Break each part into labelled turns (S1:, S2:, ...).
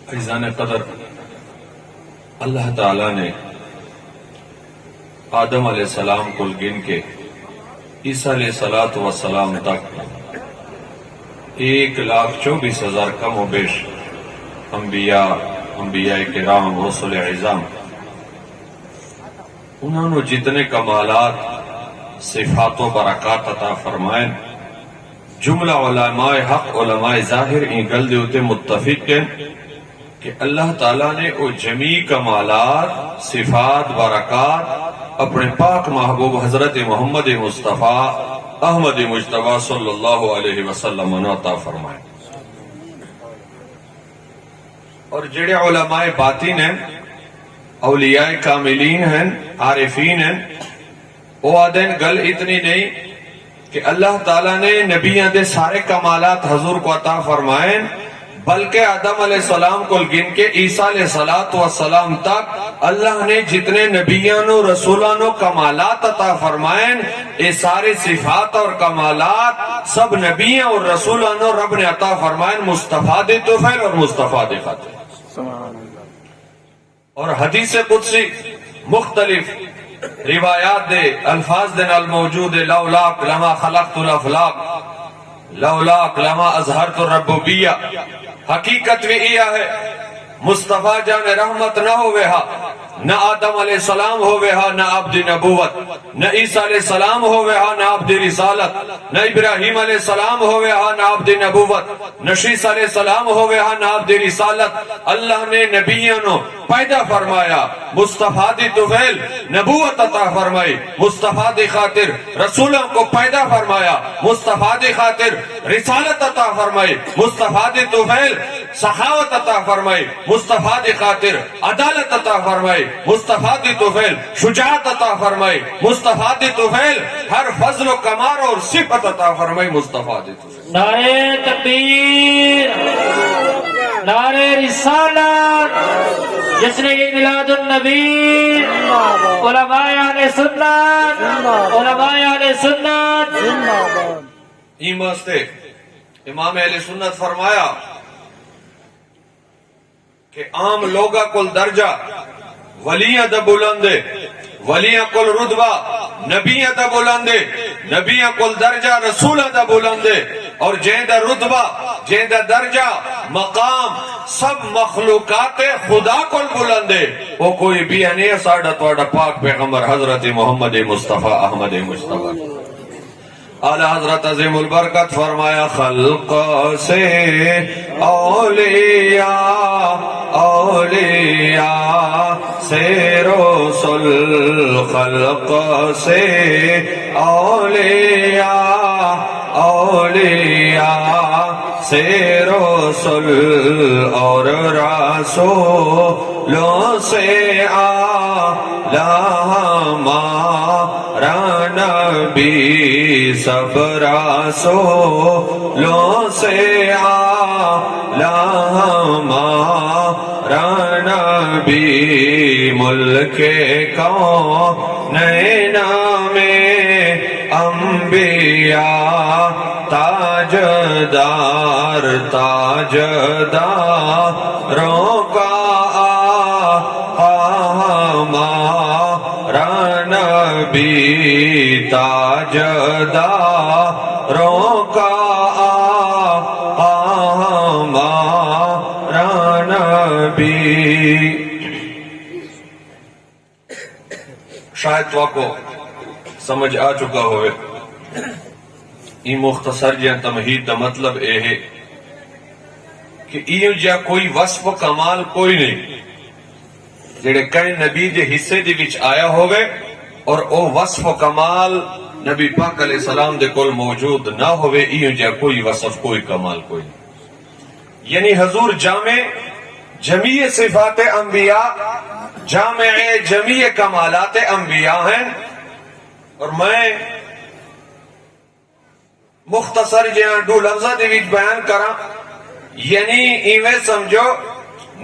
S1: عزیزان قدر، اللہ تعالیٰ نے آدم علیہ السلام کو گن کے عیسیٰ علیہ السلام تک 1,24,000 کم و بیش انبیاء کرام رسول اعظام، انہوں نے جتنے کمالات صفات و برکات عطا فرمائیں، جملہ علماء حق علماء ظاہر ان گل دے ہوتے متفق ہیں کہ اللہ تعالیٰ نے وہ جمیع کمالات صفات برکات اپنے پاک محبوب حضرت محمد مصطفیٰ احمد مجتبیٰ صلی اللہ علیہ وسلم نے عطا فرمائے۔ اور جڑے علماء باطن ہیں، اولیاء کاملین ہیں، عارفین ہیں، وہ آدھیں گل اتنی نہیں کہ اللہ تعالیٰ نے نبیوں دے سارے کمالات حضور کو عطا فرمائیں، بلکہ آدم علیہ السلام کو گن کے عیسیٰ علیہ السلام تک اللہ نے جتنے نبیانوں رسولانوں کمالات عطا فرمائیں، یہ سارے صفات اور کمالات سب نبیوں اور رسولانوں رب نے عطا فرمائیں مصطفیٰ دے توفیل اور مصطفیٰ دے خاطر۔ اور حدیث قدسی مختلف روایات دے الفاظ دے نال موجود ہے، لولاک لما خلقت الافلاق، لولاک لما اظہرت الربوبیہ۔ حقیقت بھی یہ ہے مصطفیٰ جان رحمت نہ ہوئے ہا، نہ آدم علیہ السلام ہوئے ہا نہ عبد نبوت، نہ عیسیٰ علیہ السلام ہوئے ہا نہ عبد رسالت، نہ ابراہیم علیہ السلام ہوئے ہا نہ عبد نبوت، نہ شیس علیہ السلام ہوئے ہا نہ عبد رسالت۔ اللہ نے نبیانوں پیدا فرمایا، مصطفیٰ دی توفیل نبوت عطا فرمائی، مصطفیٰ دی خاطر رسولوں کو پیدا فرمایا، مصطفیٰ دی خاطر رسالت عطا فرمائی، مصطفیٰ دی توفیل سخاوت عطا فرمائی، مصطفیٰ دی خاطر عدالت عطا فرمائی، مصطفیٰ دی توفیل شجاعت عطا فرمائی، مصطفیٰ دی توفیل ہر فضل و کمال اور صفت عطا فرمائی، مصطفیٰ دی توفیل۔
S2: نعرہ تکبیر، نعرہ رسالت، جس نے یہ میلاد النبی، علماء اہل سنت، علماء اہل سنت۔
S1: ایمان سے امام اہل سنت فرمایا کہ عام لوگا کل درجہ ولیاں دا بلندے، ولیاں کل رتبہ نبیاں دا بلندے، نبیاں کل درجہ رسولہ دا بلندے، اور جہاں دا رتبہ جہاں دا درجہ مقام سب مخلوقات خدا کل بلندے، وہ کوئی بھی نہیں ہے ساڑھا توڑا پاک پیغمبر حضرت محمد مصطفیٰ احمد مجتبیٰ۔ اعلی حضرت عظیم البرکت فرمایا خلق سے اولیاء، اولیاء سے رسول، خلق سے اولیاء، اولیاء سے رسول، اور رسولوں سے اعلیٰ ہمارا نبی، سب رسولوں سے اعلیٰ ہمارا نبی، ملک کونین میں انبیاء تاجدار، تاجداروں کا ہمارا نبی، تاجداروں کا ہمارا نبی۔ شاید تو آپ کو سمجھ آ چکا ہوئے یہ مختصر جہاں تمہید دا مطلب اے ہے کہ یہ جہاں کوئی وصف و کمال کوئی نہیں جڑے کئی نبی دے حصے دے وچ آیا ہوئے اور او وصف و کمال نبی پاک علیہ السلام دے کول موجود نہ ہوئے، یہ جہاں کوئی وصف کوئی کمال کوئی نہیں۔ یعنی حضور جامع جمیع صفات انبیاء، جامع جمیع کمالات انبیاء ہیں، اور میں مختصر جہاں دو لفظہ دے وچ بیان کراں، یعنی ایویں سمجھو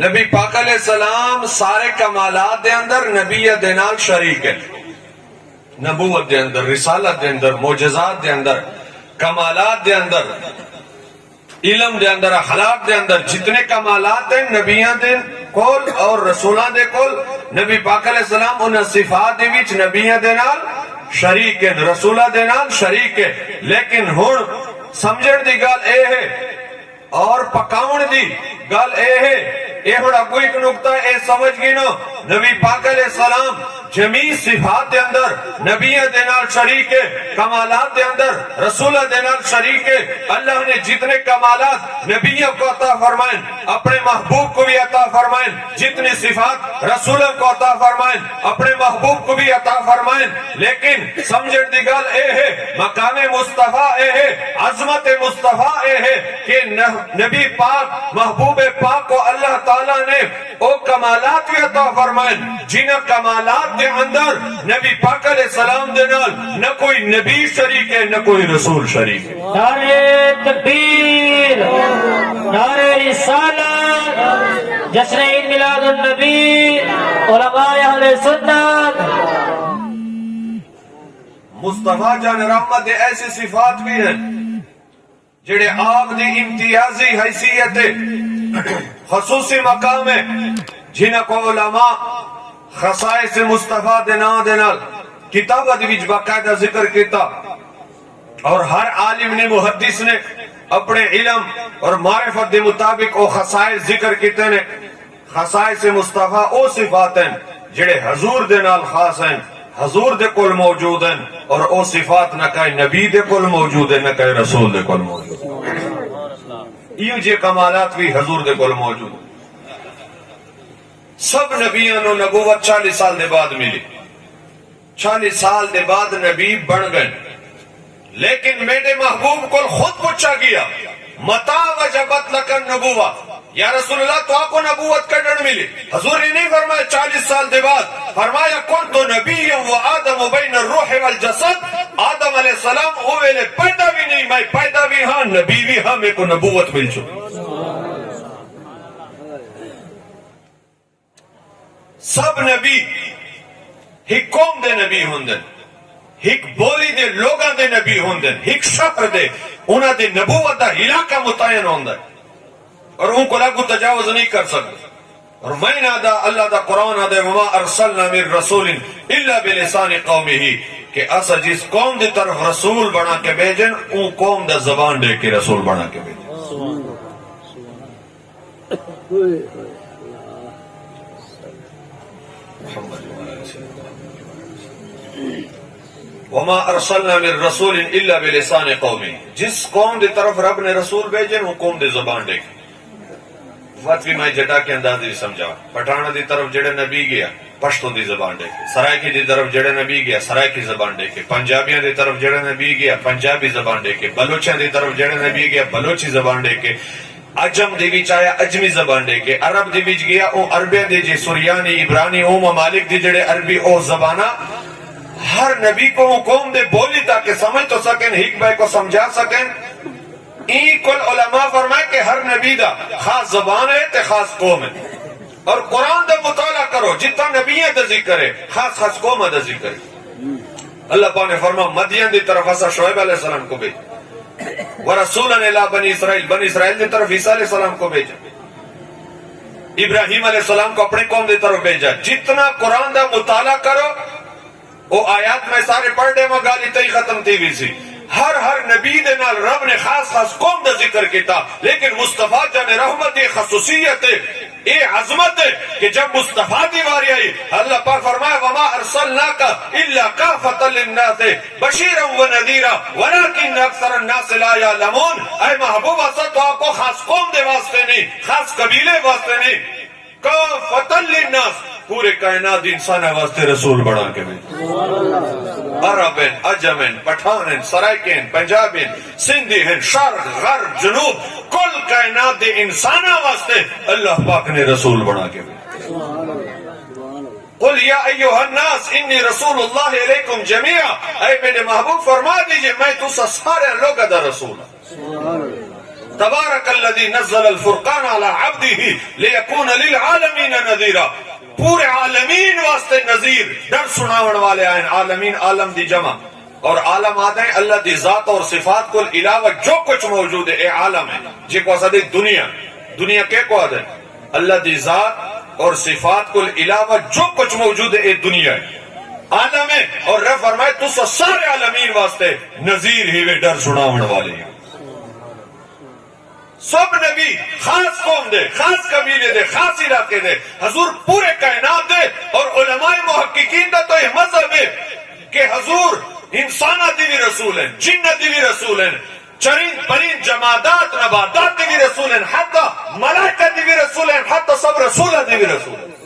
S1: نبی پاک علیہ السلام سارے کمالات دے اندر نبیت دے نال شریک ہے، نبوت دے اندر، رسالت دے اندر، معجزات دے اندر، کمالات دے اندر، علم دے اندر اخلاق دے اندر جتنے کمالات ہیں نبیاں دے کول اور رسولاں دے کول نبی پاک علیہ السلام انہاں صفات دے وچ نبیاں دے نال شریک ہیں رسولاں دے نال شریک ہیں لیکن ہن سمجھن دی گل اے ہے اور پکاون دی گل اے ہے اے بڑا کوئی ایک نقطہ اے سمجھ گئی نو نبی پاک علیہ السلام جمیع صفات دے اندر نبیوں دے نال شریک ہے کمالات دے اندر رسولہ دے نال شریک ہے اللہ نے جتنے کمالات نبیوں کو عطا فرمائیں اپنے محبوب کو بھی عطا فرمائیں جتنی صفات رسولوں کو عطا فرمائیں اپنے محبوب کو بھی عطا فرمائیں لیکن سمجھن دی گل اے ہے مقام مصطفیٰ اے ہے عظمت مصطفیٰ اے ہے کہ نبی پاک محبوب پاک کو اللہ تعالیٰ نے او کمالات بھی عطا فرمائیں جنہ کمالات دے اندر نبی پاک علیہ السلام دے نال نہ کوئی نبی شریک ہے نہ کوئی رسول شریک ہے
S2: نعرہ تکبیر نعرہ رسالت جشن عید میلاد النبی علماء اہل سنت
S1: مصطفیٰ جان رحمت دے ایسی صفات بھی ہیں جڑے آپ دی امتیازی حیثیت خصوصی مقام ہے جنہ کو علماء خصائص مصطفیٰ دے نام دے نال کتابت وچ باقاعدہ ذکر کیتا اور ہر عالم نے محدث نے اپنے علم اور معرفت دے مطابق او خصائص ذکر کیتے نے خصائص مصطفیٰ او صفات ہیں جڑے حضور دے نال خاص ہیں حضور دے کول موجود ہیں اور او صفات نہ کہیں نبی دے کول موجود ہیں نہ کہیں رسول دے کول موجود ہیں یہ جے کمالات بھی حضور دے کول موجود ہیں سب نبیوں نے نبوت 40 سال دے بعد ملی 40 سال دے بعد نبی بن گئے لیکن میرے محبوب کو خود پوچھا گیا متا وجبت لکن نبوہ یا رسول اللہ تو آپ کو نبوت کڈن ملی حضور نے نہیں فرمایا 40 سال دے بعد فرمایا کن تو نبی و آدم بین الروح والجسد آدم علیہ السلام اویلے پیدا بھی نہیں میں پیدا بھی ہاں نبی بھی ہاں میں کو نبوت مل چکی سب نبی ایک قوم دے نبی ہوندن ایک بولی دے لوگاں دے نبی ہوندن ایک شہر دے انہاں دے نبوت دا علاقہ متعین ہوندن اور ان کو لاگو تجاوز نہیں کر سکتے اور میں نادا اللہ دا قرآن آدھے وما ارسلنا من رسول الا بلسان قومه کہ اسا جس قوم دی طرف رسول بنا کے بھیجن ان قوم دا زبان دے کے رسول بنا کے بھیجن وما ارسلنا من رسول الا بلسان قومه جس قوم دی طرف رب نے رسول بھیجن وہ قوم دی زبان دے کے فتوی میں جٹا کے انداز دی سمجھا پٹھانا دی طرف جڑے نبی گیا پشتو دی زبان دے کے سرائکی دی طرف جڑے نبی گیا سرائکی زبان دے کے پنجابیاں دی طرف جڑے نبی گیا پنجابی زبان دے کے بلوچیاں دی طرف جڑے نبی گیا بلوچی زبان دے کے عجم دی وچ آیا اجمی زبان دے کے عرب دی وچ گیا او عربی دی جی سریانی عبرانی او ممالک دی جڑے عربی او زبانہ ہر نبی کو قوم دے بولی تاکہ سمجھ تو سکیں حکمہ کو سمجھا سکیں کل علماء فرمائے کہ ہر نبی دا خاص زبان ہے تے خاص قوم ہے اور قرآن دا مطالعہ کرو جتنا نبیوں دا ذکر ہے خاص خاص قوم دا ذکر ہے اللہ پاک نے فرمایا مدین دی طرف اسا شعیب علیہ السلام کو بھیجا ورسولا الی بنی اسرائیل دی طرف عیسیٰ علیہ السلام کو بھیجا ابراہیم علیہ السلام کو اپنے قوم دی طرف بھیجا جتنا قرآن دا مطالعہ کرو وہ آیات میں سارے پڑھ دے مگالی تی ختم تھی بھی سی ہر نبی دے نال رب نے خاص خاص قوم دا ذکر کیتا لیکن مصطفیٰ جان رحمت یہ خصوصیت ہے یہ عظمت ہے کہ جب مصطفیٰ دی واری آئی اللہ پاک فرمایا وما ارسلناک الا کافۃ للناس بشیرا ونذیرا ولکن اکثر الناس لا یعلمون اے محبوب اسا تو آپ کو خاص قوم دے واسطے نہیں خاص قبیلے واسطے نہیں کافۃ للناس پورے کائنات انسان واسطے رسول بنا کے بھیجا عربین عجمین پٹھانین سرائکین پنجابین سندھین شرق غرب جنوب کل کائنات دے انسان واسطے اللہ پاک نے رسول بنا کے بھیجا قل یا ایوہ الناس انی رسول اللہ علیکم جمیعا اے میرے محبوب فرما دیجئے میں تو سارے لوگ دا رسول تبارک الذی نزل الفرقان علی عبدہ لیکون للعالمین نذیرا پورے عالمین واسطے نذیر ڈر سناون والے آئین عالمین عالم دی جمع اور عالم آدھے ہیں اللہ دی ذات اور صفات کو علاوہ جو کچھ موجود ہے اے عالم ہے جی کو آدھے دنیا کے کو آدھے اللہ دی ذات اور صفات کو علاوہ جو کچھ موجود ہے اے دنیا ہے عالم ہے اور رب فرمائے تو سارے عالمین واسطے نذیر ہی وے ڈر سناون والے ہیں سب نبی خاص قوم دے خاص قبیلے دے خاص علاقے دے حضور پورے کائنات دے اور علماء محققین دا تو یہ مذہب ہے کہ حضور انسانہ دی بھی رسول ہیں جنہ دی بھی رسول ہیں چرند پرند جمادات نباتات دی بھی رسول ہیں حتی ملائکہ دی بھی رسول ہیں حتی سب رسولہ دی بھی رسول ہیں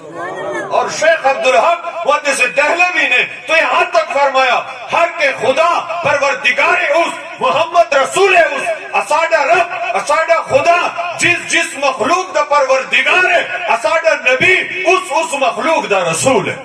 S1: اور شیخ عبدالحق محدث دہلوی نے تو یہاں تک فرمایا ہر کے خدا پروردگار اس محمد رسول اس اساڑا رب اساڑا خدا جس مخلوق دا پروردگار ہے اساڑا نبی اس مخلوق دا رسول ہے